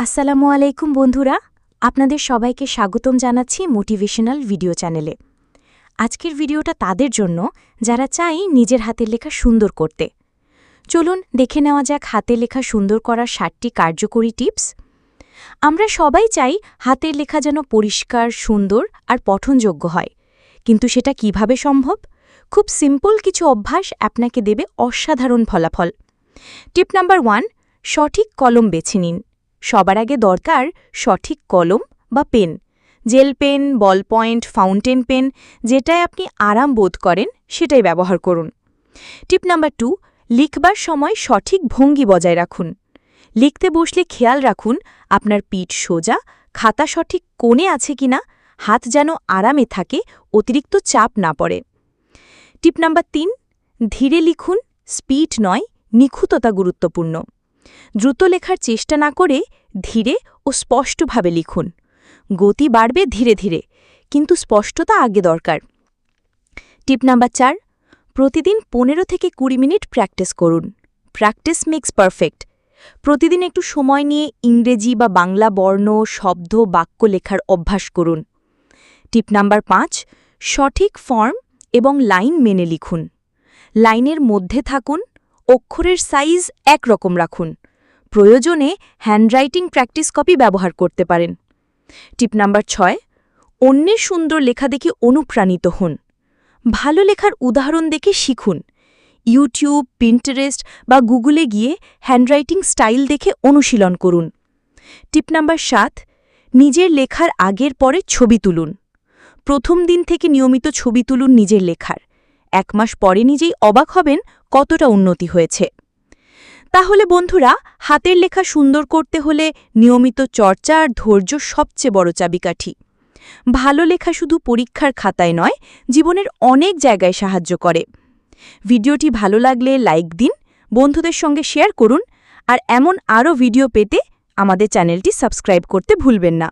আসসালামু আলাইকুম বন্ধুরা, আপনাদের সবাইকে স্বাগতম জানাচ্ছি মোটিভেশনাল ভিডিও চ্যানেলে। আজকের ভিডিওটা তাদের জন্য যারা চাই নিজের হাতের লেখা সুন্দর করতে। চলুন দেখে নেওয়া যাক হাতের লেখা সুন্দর করার 7টি কার্যকরী টিপস। আমরা সবাই চাই হাতের লেখা যেন পরিষ্কার, সুন্দর আর পঠনযোগ্য হয়, কিন্তু সেটা কিভাবে সম্ভব? খুব সিম্পল কিছু অভ্যাস আপনাকে দেবে অসাধারণ ফলাফল। টিপ নাম্বার 1, সঠিক কলম বেছে নিন। সবার আগে দরকার সঠিক কলম বা pen, gel pen, ballpoint, fountain pen, যেটায় আপনি আরাম বোধ করেন সেটাই ব্যবহার করুন। টিপ নাম্বার 2, লিখবার সময় সঠিক ভঙ্গি বজায় রাখুন। লিখতে বসলে খেয়াল রাখুন আপনার পিঠ সোজা, খাতা সঠিক কোণে আছে কিনা, হাত যেন আরামে থাকে, অতিরিক্ত চাপ না পড়ে। টিপ নাম্বার 3, ধীরে লিখুন, স্পিড নয়, নিখুঁততা গুরুত্বপূর্ণ। দ্রুত লেখার চেষ্টা না করে ধীরে ও স্পষ্টভাবে লিখুন। গতি বাড়বে ধীরে ধীরে, কিন্তু স্পষ্টতা আগে দরকার। টিপ নাম্বার 4, প্রতিদিন 15 থেকে 20 মিনিট প্র্যাকটিস করুন। Practice makes perfect. প্রতিদিন একটু সময় নিয়ে ইংরেজি বা বাংলা বর্ণ, শব্দ, বাক্য লেখার অভ্যাস করুন। টিপ নাম্বার 5, সঠিক ফর্ম এবং লাইন মেনে লিখুন। লাইনের মধ্যে থাকুন, অক্ষরের সাইজ একরকম রাখুন। প্রয়োজনে হ্যান্ডরাইটিং প্র্যাকটিস কপি ব্যবহার করতে পারেন। টিপ নাম্বার 6, অন্যের সুন্দর লেখা দেখে অনুপ্রাণিত হন। ভালো লেখার উদাহরণ দেখে শিখুন। ইউটিউব, পিন্টারেস্ট বা গুগলে গিয়ে হ্যান্ডরাইটিং স্টাইল দেখে অনুশীলন করুন। টিপ নাম্বার 7, নিজের লেখার আগের পরে ছবি তুলুন। প্রথম দিন থেকে নিয়মিত ছবি তুলুন নিজের লেখার। 1 মাস পরে নিজেই অবাক হবেন কতটা উন্নতি হয়েছে। তাহলে বন্ধুরা, হাতের লেখা সুন্দর করতে হলে নিয়মিত চর্চা আর ধৈর্য সবচেয়ে বড় চাবিকাঠি। ভালো লেখা শুধু পরীক্ষার খাতায় নয়, জীবনের অনেক জায়গায় সাহায্য করে। ভিডিওটি ভালো লাগলে লাইক দিন, বন্ধুদের সঙ্গে শেয়ার করুন, আর এমন আরও ভিডিও পেতে আমাদের চ্যানেলটি সাবস্ক্রাইব করতে ভুলবেন না।